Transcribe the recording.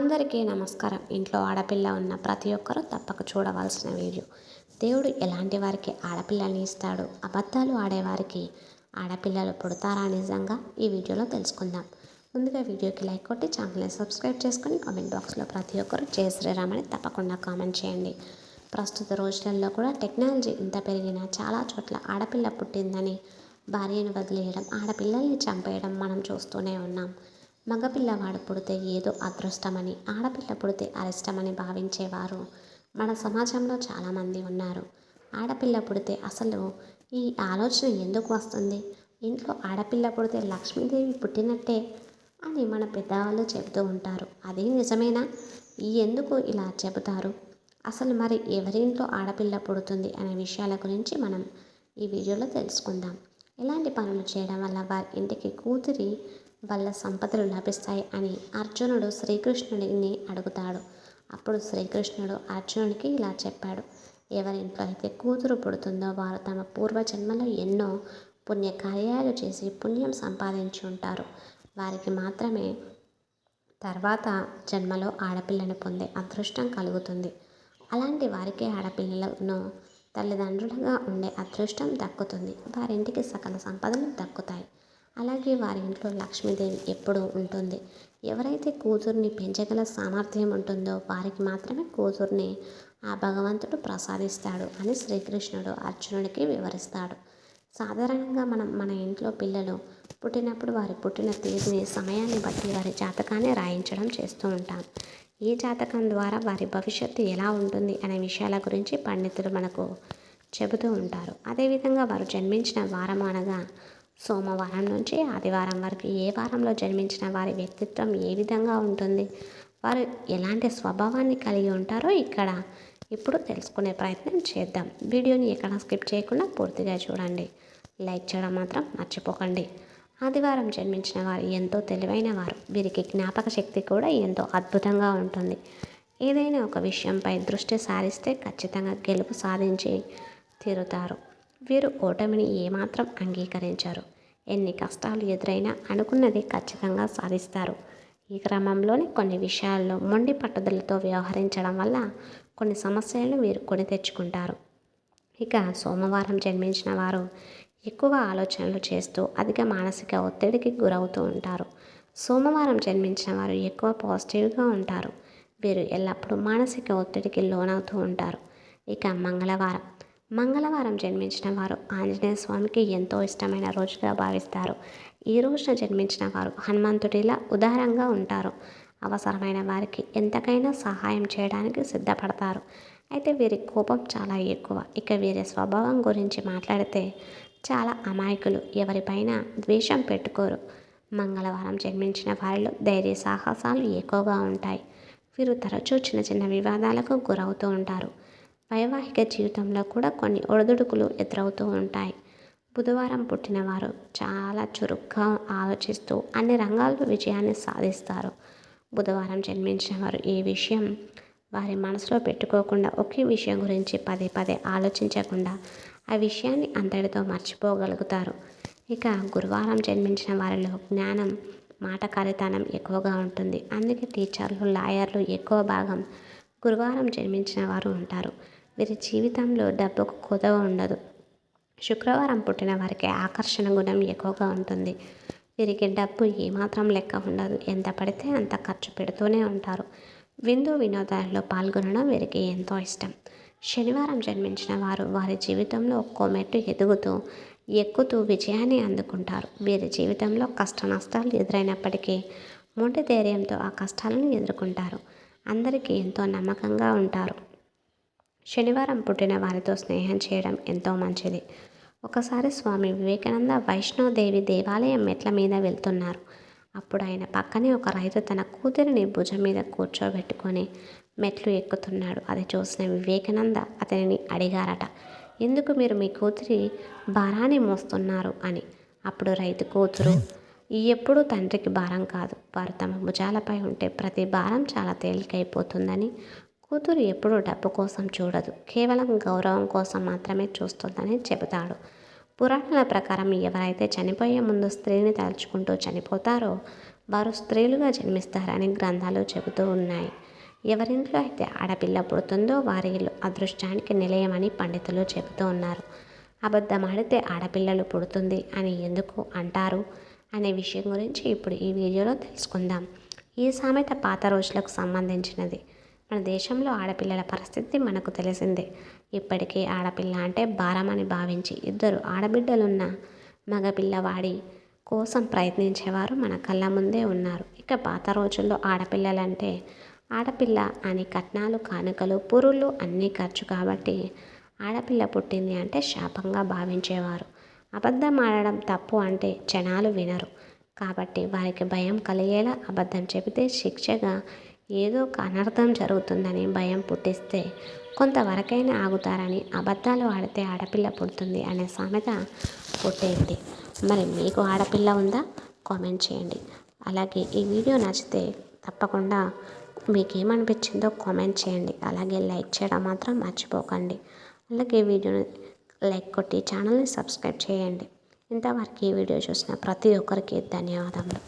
అందరికీ నమస్కారం. ఇంట్లో ఆడపిల్ల ఉన్న ప్రతి ఒక్కరూ తప్పక చూడవలసిన వీడియో. దేవుడు ఎలాంటి వారికి ఆడపిల్లల్ని ఇస్తాడు, అబద్ధాలు ఆడేవారికి ఆడపిల్లలు పుడతారా నిజంగా, ఈ వీడియోలో తెలుసుకుందాం. ముందుగా వీడియోకి లైక్ కొట్టి ఛానల్ని సబ్స్క్రైబ్ చేసుకొని కామెంట్ బాక్స్లో ప్రతి ఒక్కరూ జై శ్రీరామ్ అని తప్పకుండా కామెంట్ చేయండి. ప్రస్తుత రోజులలో కూడా టెక్నాలజీ ఇంత పెరిగినా చాలా చోట్ల ఆడపిల్ల పుట్టిందని భార్యను వదిలేయడం, ఆడపిల్లల్ని చంపేయడం మనం చూస్తూనే ఉన్నాం. మగపిల్లవాడు పుడితే ఏదో అదృష్టమని, ఆడపిల్ల పుడితే అరిష్టమని భావించేవారు మన సమాజంలో చాలామంది ఉన్నారు. ఆడపిల్ల పుడితే అసలు ఈ ఆలోచన ఎందుకు వస్తుంది? ఇంట్లో ఆడపిల్ల పుడితే లక్ష్మీదేవి పుట్టినట్టే అని మన పెద్దవాళ్ళు చెబుతూ ఉంటారు. అది నిజమేనా? ఎందుకు ఇలా చెబుతారు? అసలు మరి ఎవరింట్లో ఆడపిల్ల పుడుతుంది అనే విషయాల గురించి మనం ఈ వీడియోలో తెలుసుకుందాం. ఎలాంటి పనులు చేయడం వల్ల వారి ఇంటికి కూతురి వల్ల సంపదలు లభిస్తాయి అని అర్జునుడు శ్రీకృష్ణుడిని అడుగుతాడు. అప్పుడు శ్రీకృష్ణుడు అర్జునుడికి ఇలా చెప్పాడు: ఎవరింట్లో అయితే కూతురు పుడుతుందో వారు తమ పూర్వజన్మలో ఎన్నో పుణ్యకార్యాలు చేసి పుణ్యం సంపాదించి ఉంటారు. వారికి మాత్రమే తర్వాత జన్మలో ఆడపిల్లను పొందే అదృష్టం కలుగుతుంది. అలాంటి వారికి ఆడపిల్లలను తల్లిదండ్రులుగా ఉండే అదృష్టం దక్కుతుంది. వారింటికి సకల సంపదలు దక్కుతాయి. అలాగే వారి ఇంట్లో లక్ష్మీదేవి ఎప్పుడూ ఉంటుంది. ఎవరైతే కూతుర్ని పెంచగల సామర్థ్యం ఉంటుందో వారికి మాత్రమే కూతుర్ని ఆ భగవంతుడు ప్రసాదిస్తాడు అని శ్రీకృష్ణుడు అర్జునుడికి వివరిస్తాడు. సాధారణంగా మన ఇంట్లో పిల్లలు పుట్టినప్పుడు వారి పుట్టిన తేదీని, సమయాన్ని బట్టి వారి జాతకాన్ని రాయించడం చేస్తూ ఉంటాం. ఈ జాతకం ద్వారా వారి భవిష్యత్తు ఎలా ఉంటుంది అనే విషయాల గురించి పండితులు మనకు చెబుతూ ఉంటారు. అదేవిధంగా వారు జన్మించిన వారం అనగా సోమవారం నుంచి ఆదివారం వరకు ఏ వారంలో జన్మించిన వారి వ్యక్తిత్వం ఏ విధంగా ఉంటుంది, వారు ఎలాంటి స్వభావాన్ని కలిగి ఉంటారో ఇప్పుడు తెలుసుకునే ప్రయత్నం చేద్దాం. వీడియోని ఎక్కడ స్కిప్ చేయకుండా పూర్తిగా చూడండి. లైక్ చేయడం మాత్రం మర్చిపోకండి. ఆదివారం జన్మించిన వారు ఎంతో తెలివైన వారు. వీరికి జ్ఞాపక శక్తి కూడా ఎంతో అద్భుతంగా ఉంటుంది. ఏదైనా ఒక విషయంపై దృష్టి సారిస్తే ఖచ్చితంగా గెలుపు సాధించి తీరుతారు. వీరు ఓటమిని ఏమాత్రం అంగీకరించారు. ఎన్ని కష్టాలు ఎదురైనా అనుకున్నది ఖచ్చితంగా సాధిస్తారు. ఈ క్రమంలోనే కొన్ని విషయాల్లో మొండి పట్టుదలతో వ్యవహరించడం వల్ల కొన్ని సమస్యలను వీరు కొని తెచ్చుకుంటారు. ఇక సోమవారం జన్మించిన వారు ఎక్కువ ఆలోచనలు చేస్తూ అధిక మానసిక ఒత్తిడికి గురవుతూ ఉంటారు. సోమవారం జన్మించిన వారు ఎక్కువ పాజిటివ్గా ఉంటారు. వీరు ఎల్లప్పుడూ మానసిక ఒత్తిడికి లోనవుతూ ఉంటారు. ఇక మంగళవారం జన్మించిన వారు ఆంజనేయ స్వామికి ఎంతో ఇష్టమైన రోజుగా భావిస్తారు. ఈ రోజున జన్మించిన వారు హనుమంతుడిలా ఉదారంగా ఉంటారు. అవసరమైన వారికి ఎంతకైనా సహాయం చేయడానికి సిద్ధపడతారు. అయితే వీరి కోపం చాలా ఎక్కువ. ఇక వీరి స్వభావం గురించి మాట్లాడితే చాలా అమాయకులు, ఎవరిపైన ద్వేషం పెట్టుకోరు. మంగళవారం జన్మించిన వారిలో ధైర్య సాహసాలు ఎక్కువగా ఉంటాయి. వీరు తరచూ చిన్న చిన్న వివాదాలకు గురవుతూ ఉంటారు. వైవాహిక జీవితంలో కూడా కొన్ని ఒడిదుడుకులు ఎదురవుతూ ఉంటాయి. బుధవారం పుట్టినవారు చాలా చురుగ్గా ఆలోచిస్తూ అన్ని రంగాల్లో విజయాన్ని సాధిస్తారు. బుధవారం జన్మించిన వారు ఈ విషయం వారి మనసులో పెట్టుకోకుండా, ఒకే విషయం గురించి పదే పదే ఆలోచించకుండా ఆ విషయాన్ని అంతటితో మర్చిపోగలుగుతారు. ఇక గురువారం జన్మించిన వారిలో జ్ఞానం, మాటకారితనం ఎక్కువగా ఉంటుంది. అందుకే టీచర్లు, లాయర్లు ఎక్కువ భాగం గురువారం జన్మించిన వారు ఉంటారు. వీరి జీవితంలో డబ్బుకు కొదవ ఉండదు. శుక్రవారం పుట్టిన వారికి ఆకర్షణ గుణం ఎక్కువగా ఉంటుంది. వీరికి డబ్బు ఏమాత్రం లెక్క ఉండదు. ఎంత పడితే అంత ఖర్చు పెడుతూనే ఉంటారు. విందు వినోదాల్లో పాల్గొనడం వీరికి ఎంతో ఇష్టం. శనివారం జన్మించిన వారు వారి జీవితంలో ఒక్కో మెట్టు ఎక్కుతూ విజయాన్ని అందుకుంటారు. వీరి జీవితంలో కష్ట నష్టాలు ఎదురైనప్పటికీ మొండి ధైర్యంతో ఆ కష్టాలను ఎదుర్కొంటారు. అందరికీ ఎంతో నమ్మకంగా ఉంటారు. శనివారం పుట్టిన వారితో స్నేహం చేయడం ఎంతో మంచిది. ఒకసారి స్వామి వివేకానంద వైష్ణోదేవి దేవాలయం మెట్ల మీద వెళ్తున్నారు. అప్పుడు ఆయన పక్కనే ఒక రైతు తన కూతురిని భుజం మీద కూర్చోబెట్టుకొని మెట్లు ఎక్కుతున్నాడు. అది చూసిన వివేకానంద అతనిని అడిగారట, ఎందుకు మీరు మీ కూతురి భారాన్ని మోస్తున్నారు అని. అప్పుడు రైతు కూతురు, ఎప్పుడూ తండ్రికి భారం కాదు, వారు తమ భుజాలపై ఉంటే ప్రతి భారం చాలా తేలికైపోతుందని, కూతురు ఎప్పుడూ డబ్బు కోసం చూడదు, కేవలం గౌరవం కోసం మాత్రమే చూస్తుందని చెబుతాడు. పురాణాల ప్రకారం ఎవరైతే చనిపోయే ముందు స్త్రీని తలుచుకుంటూ చనిపోతారో వారు స్త్రీలుగా జన్మిస్తారని గ్రంథాలు చెబుతూ ఉన్నాయి. ఎవరింట్లో అయితే ఆడపిల్ల పుడుతుందో వారి ఇల్లు అదృష్టానికి నిలయమని పండితులు చెబుతూ ఉన్నారు. అబద్ధం ఆడితే ఆడపిల్లలు పుడుతుంది అని ఎందుకు అంటారు అనే విషయం గురించి ఇప్పుడు ఈ వీడియోలో తెలుసుకుందాం. ఈ సామెత పాత రోజులకు సంబంధించినది. మన దేశంలో ఆడపిల్లల పరిస్థితి మనకు తెలిసిందే. ఇప్పటికీ ఆడపిల్ల అంటే భారమని భావించి ఇద్దరు ఆడబిడ్డలున్న మగపిల్లవాడి కోసం ప్రయత్నించేవారు మన కళ్ళ ముందే ఉన్నారు. ఇక పాత రోజుల్లో ఆడపిల్లలంటే ఆడపిల్ల అని కట్నాలు, కానుకలు, పురుళ్ళు అన్నీ ఖర్చు కాబట్టి ఆడపిల్ల పుట్టింది అంటే శాపంగా భావించేవారు. అబద్ధం ఆడడం తప్పు అంటే జనాలు వినరు కాబట్టి వారికి భయం కలిగేలా అబద్ధం చెబితే శిక్షగా ఏదో ఒక అనర్థం జరుగుతుందని భయం పుట్టిస్తే కొంతవరకైనా ఆగుతారని అబద్ధాలు ఆడితే ఆడపిల్ల పుడుతుంది అనే సామెత పుట్టేది. మరి మీకు ఆడపిల్ల ఉందా? కామెంట్ చేయండి. అలాగే ఈ వీడియో నచ్చితే తప్పకుండా మీకేమనిపించిందో కామెంట్ చేయండి. అలాగే లైక్ చేయడం మాత్రం మర్చిపోకండి. అలాగే వీడియోని లైక్ కొట్టి ఛానల్ని సబ్స్క్రైబ్ చేయండి. ఇంతవరకు ఈ వీడియో చూసిన ప్రతి ఒక్కరికి ధన్యవాదములు.